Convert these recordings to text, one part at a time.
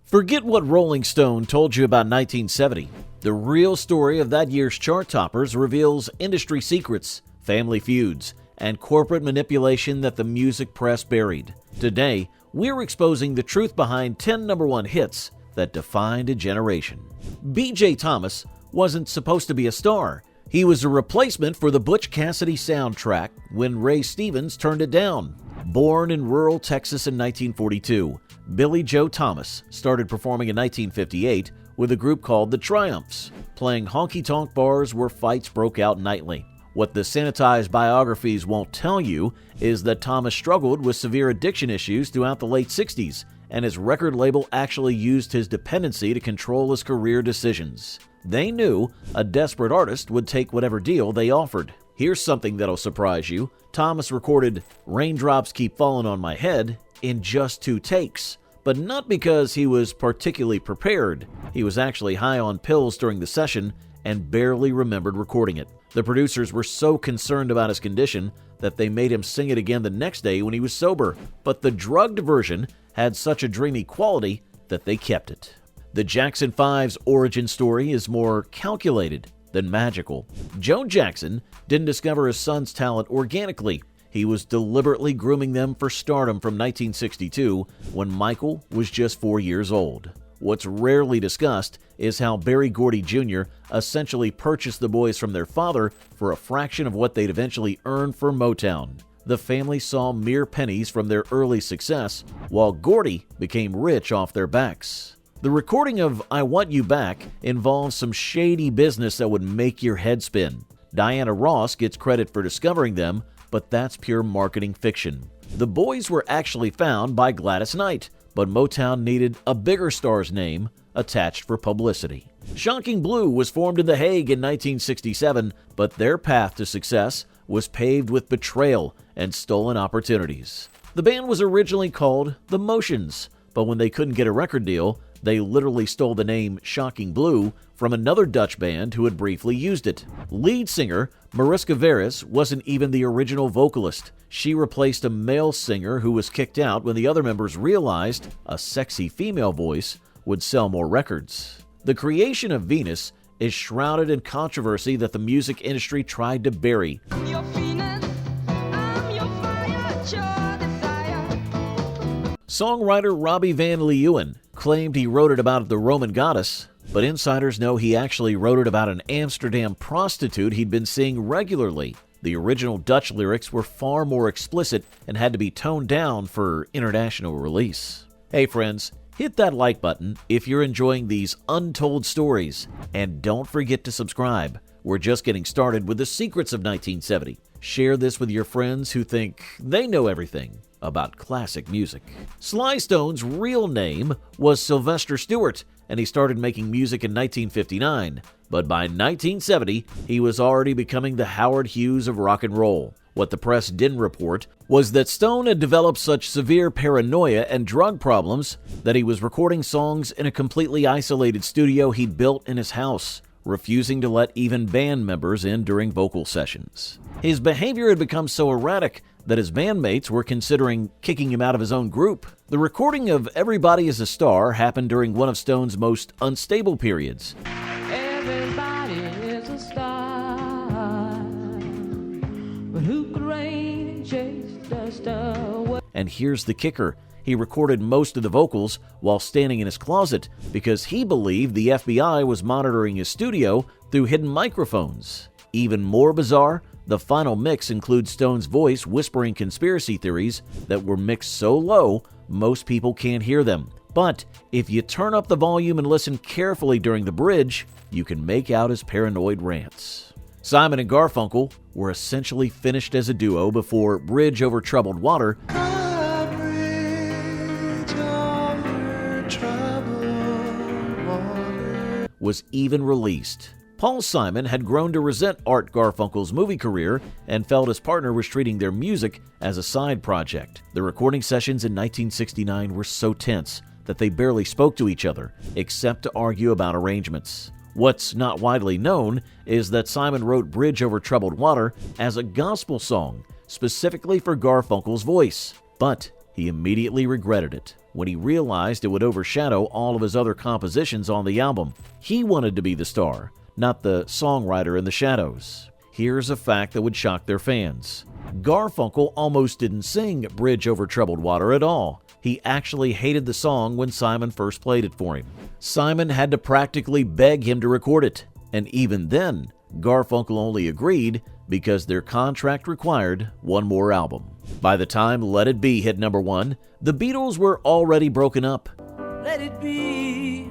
Forget what Rolling Stone told you about 1970. The real story of that year's chart toppers reveals industry secrets, family feuds, and corporate manipulation that the music press buried. Today, we're exposing the truth behind 10 #1 hits that defined a generation. B.J. Thomas wasn't supposed to be a star. He was a replacement for the Butch Cassidy soundtrack when Ray Stevens turned it down. Born in rural Texas in 1942, Billy Joe Thomas started performing in 1958 with a group called the Triumphs, playing honky-tonk bars where fights broke out nightly. What the sanitized biographies won't tell you is that Thomas struggled with severe addiction issues throughout the late 60s, and his record label actually used his dependency to control his career decisions. They knew a desperate artist would take whatever deal they offered. Here's something that'll surprise you. Thomas recorded "Raindrops Keep Falling on My Head" in just 2 takes, but not because he was particularly prepared. He was actually high on pills during the session and barely remembered recording it. The producers were so concerned about his condition that they made him sing it again the next day when he was sober, but the drugged version had such a dreamy quality that they kept it. The Jackson 5's origin story is more calculated than magical. Joe Jackson didn't discover his son's talent organically. He was deliberately grooming them for stardom from 1962 when Michael was just 4 years old. What's rarely discussed is how Berry Gordy Jr. essentially purchased the boys from their father for a fraction of what they'd eventually earn for Motown. The family saw mere pennies from their early success, while Gordy became rich off their backs. The recording of "I Want You Back" involves some shady business that would make your head spin. Diana Ross gets credit for discovering them, but that's pure marketing fiction. The boys were actually found by Gladys Knight, but Motown needed a bigger star's name attached for publicity. Shocking Blue was formed in The Hague in 1967, but their path to success was paved with betrayal and stolen opportunities. The band was originally called The Motions, but when they couldn't get a record deal, they literally stole the name Shocking Blue from another Dutch band who had briefly used it. Lead singer Mariska Veres wasn't even the original vocalist. She replaced a male singer who was kicked out when the other members realized a sexy female voice would sell more records. The creation of Venus is shrouded in controversy that the music industry tried to bury. I'm your Venus, I'm your fire, your desire. Songwriter Robbie Van Leeuwen claimed he wrote it about the Roman goddess, but insiders know he actually wrote it about an Amsterdam prostitute he'd been seeing regularly. The original Dutch lyrics were far more explicit and had to be toned down for international release. Hey friends, hit that like button if you're enjoying these untold stories, and don't forget to subscribe. We're just getting started with the secrets of 1970. Share this with your friends who think they know everything about classic music. Sly Stone's real name was Sylvester Stewart, and he started making music in 1959. But by 1970, he was already becoming the Howard Hughes of rock and roll. What the press didn't report was that Stone had developed such severe paranoia and drug problems that he was recording songs in a completely isolated studio he'd built in his house, refusing to let even band members in during vocal sessions. His behavior had become so erratic that his bandmates were considering kicking him out of his own group. The recording of "Everybody is a Star" happened during one of Stone's most unstable periods. Everybody is a star, but who could rain and chase dust away? And here's the kicker. He recorded most of the vocals while standing in his closet because he believed the FBI was monitoring his studio through hidden microphones. Even more bizarre, the final mix includes Stone's voice whispering conspiracy theories that were mixed so low most people can't hear them. But if you turn up the volume and listen carefully during the bridge, you can make out his paranoid rants. Simon and Garfunkel were essentially finished as a duo before "Bridge Over Troubled Water" was even released. Paul Simon had grown to resent Art Garfunkel's movie career and felt his partner was treating their music as a side project. The recording sessions in 1969 were so tense that they barely spoke to each other, except to argue about arrangements. What's not widely known is that Simon wrote "Bridge Over Troubled Water" as a gospel song, specifically for Garfunkel's voice, but he immediately regretted it. when he realized it would overshadow all of his other compositions on the album. He wanted to be the star, not the songwriter in the shadows. Here's a fact that would shock their fans. Garfunkel almost didn't sing Bridge Over Troubled Water at all. He actually hated the song when Simon first played it for him. Simon had to practically beg him to record it, and even then, Garfunkel only agreed because their contract required one more album. By the time Let It Be hit number 1, the Beatles were already broken up. Let it be,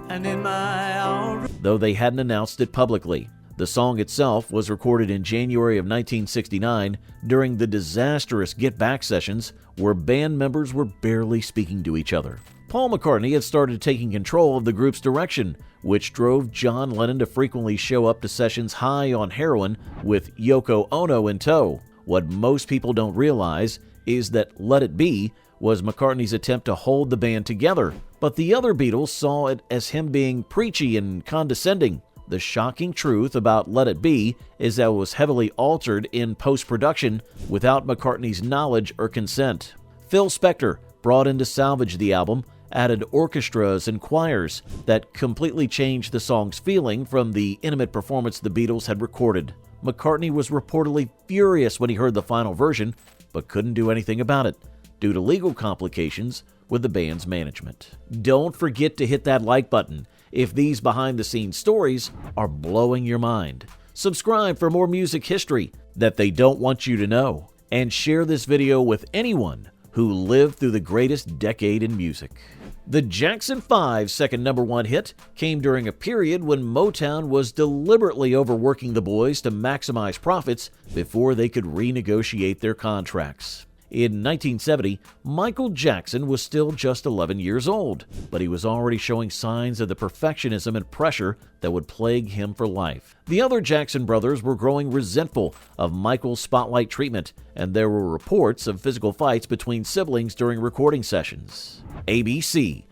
and in my arms. Though they hadn't announced it publicly. The song itself was recorded in January of 1969 during the disastrous Get Back sessions where band members were barely speaking to each other. Paul McCartney had started taking control of the group's direction, which drove John Lennon to frequently show up to sessions high on heroin with Yoko Ono in tow. What most people don't realize is that Let It Be was McCartney's attempt to hold the band together, but the other Beatles saw it as him being preachy and condescending. The shocking truth about Let It Be is that it was heavily altered in post-production without McCartney's knowledge or consent. Phil Spector, brought in to salvage the album, added orchestras and choirs that completely changed the song's feeling from the intimate performance the Beatles had recorded. McCartney was reportedly furious when he heard the final version, but couldn't do anything about it due to legal complications with the band's management. Don't forget to hit that like button if these behind-the-scenes stories are blowing your mind. Subscribe for more music history that they don't want you to know, and share this video with anyone who lived through the greatest decade in music. The Jackson 5's second number 1 hit came during a period when Motown was deliberately overworking the boys to maximize profits before they could renegotiate their contracts. In 1970, Michael Jackson was still just 11 years old, but he was already showing signs of the perfectionism and pressure that would plague him for life. The other Jackson brothers were growing resentful of Michael's spotlight treatment, and there were reports of physical fights between siblings during recording sessions. ABC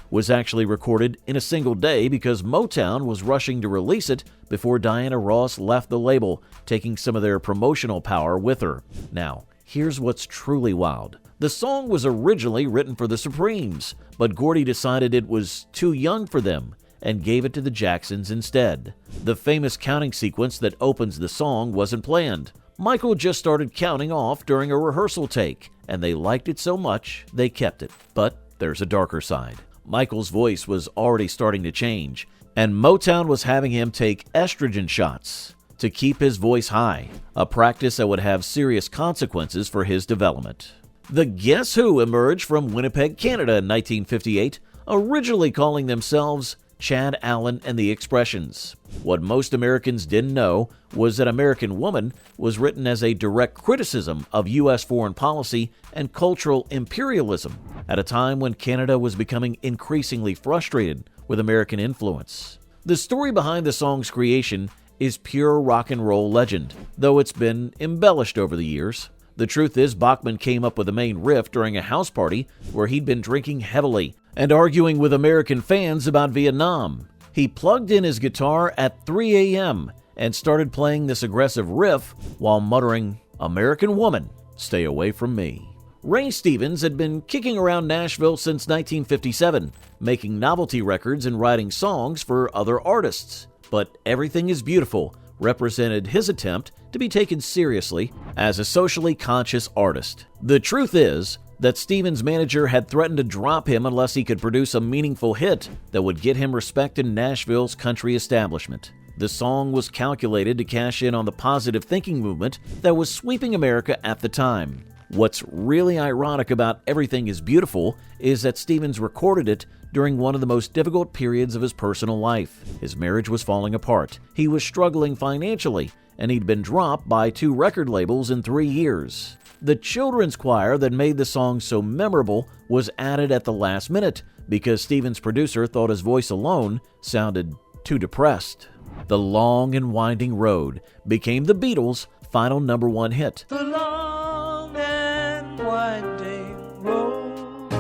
was actually recorded in a single day because Motown was rushing to release it before Diana Ross left the label, taking some of their promotional power with her. Now, here's what's truly wild. The song was originally written for the Supremes, but Gordy decided it was too young for them and gave it to the Jacksons instead. The famous counting sequence that opens the song wasn't planned. Michael just started counting off during a rehearsal take, and they liked it so much they kept it. But there's a darker side. Michael's voice was already starting to change, and Motown was having him take estrogen shots to keep his voice high, a practice that would have serious consequences for his development. The Guess Who emerged from Winnipeg, Canada in 1958, originally calling themselves Chad Allen and the Expressions. What most Americans didn't know was that American Woman was written as a direct criticism of U.S. foreign policy and cultural imperialism at a time when Canada was becoming increasingly frustrated with American influence. The story behind the song's creation is pure rock and roll legend, though it's been embellished over the years. The truth is, Bachman came up with the main riff during a house party where he'd been drinking heavily and arguing with American fans about Vietnam. He plugged in his guitar at 3 a.m. and started playing this aggressive riff while muttering, "American Woman, stay away from me." Ray Stevens had been kicking around Nashville since 1957, making novelty records and writing songs for other artists. But Everything Is Beautiful represented his attempt to be taken seriously as a socially conscious artist. The truth is that Stevens' manager had threatened to drop him unless he could produce a meaningful hit that would get him respect in Nashville's country establishment. The song was calculated to cash in on the positive thinking movement that was sweeping America at the time. What's really ironic about Everything Is Beautiful is that Stevens recorded it during one of the most difficult periods of his personal life. His marriage was falling apart, he was struggling financially, and he'd been dropped by 2 record labels in 3 years. The children's choir that made the song so memorable was added at the last minute because Stevens' producer thought his voice alone sounded too depressed. The Long and Winding Road became the Beatles' final number 1 hit. The long and winding road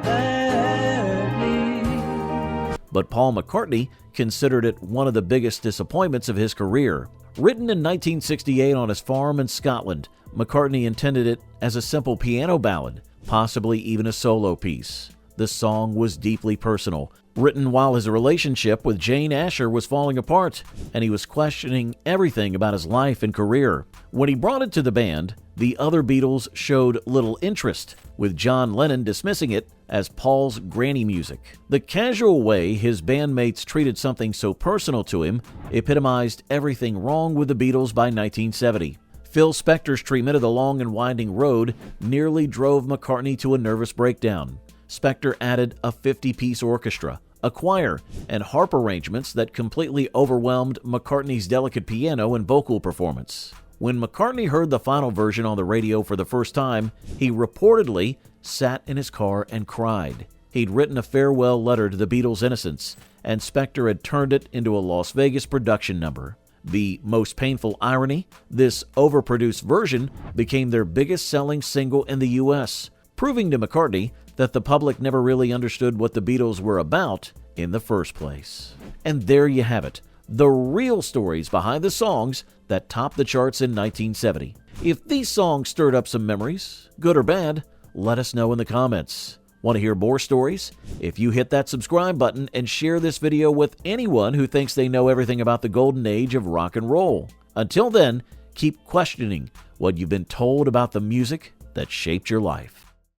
that leads. but Paul McCartney considered it one of the biggest disappointments of his career. Written in 1968 on his farm in Scotland, McCartney intended it as a simple piano ballad, possibly even a solo piece. The song was deeply personal, written while his relationship with Jane Asher was falling apart, and he was questioning everything about his life and career. When he brought it to the band, the other Beatles showed little interest, with John Lennon dismissing it as Paul's granny music. The casual way his bandmates treated something so personal to him epitomized everything wrong with the Beatles by 1970. Phil Spector's treatment of the long and winding road nearly drove McCartney to a nervous breakdown. Spector added a 50-piece orchestra, a choir, and harp arrangements that completely overwhelmed McCartney's delicate piano and vocal performance. When McCartney heard the final version on the radio for the first time, he reportedly sat in his car and cried. He'd written a farewell letter to the Beatles' innocence, and Spector had turned it into a Las Vegas production number. The most painful irony, this overproduced version became their biggest-selling single in the U.S., proving to McCartney that the public never really understood what the Beatles were about in the first place. And there you have it, the real stories behind the songs that topped the charts in 1970. If these songs stirred up some memories, good or bad, let us know in the comments. Want to hear more stories? If you hit that subscribe button and share this video with anyone who thinks they know everything about the golden age of rock and roll. Until then, keep questioning what you've been told about the music that shaped your life.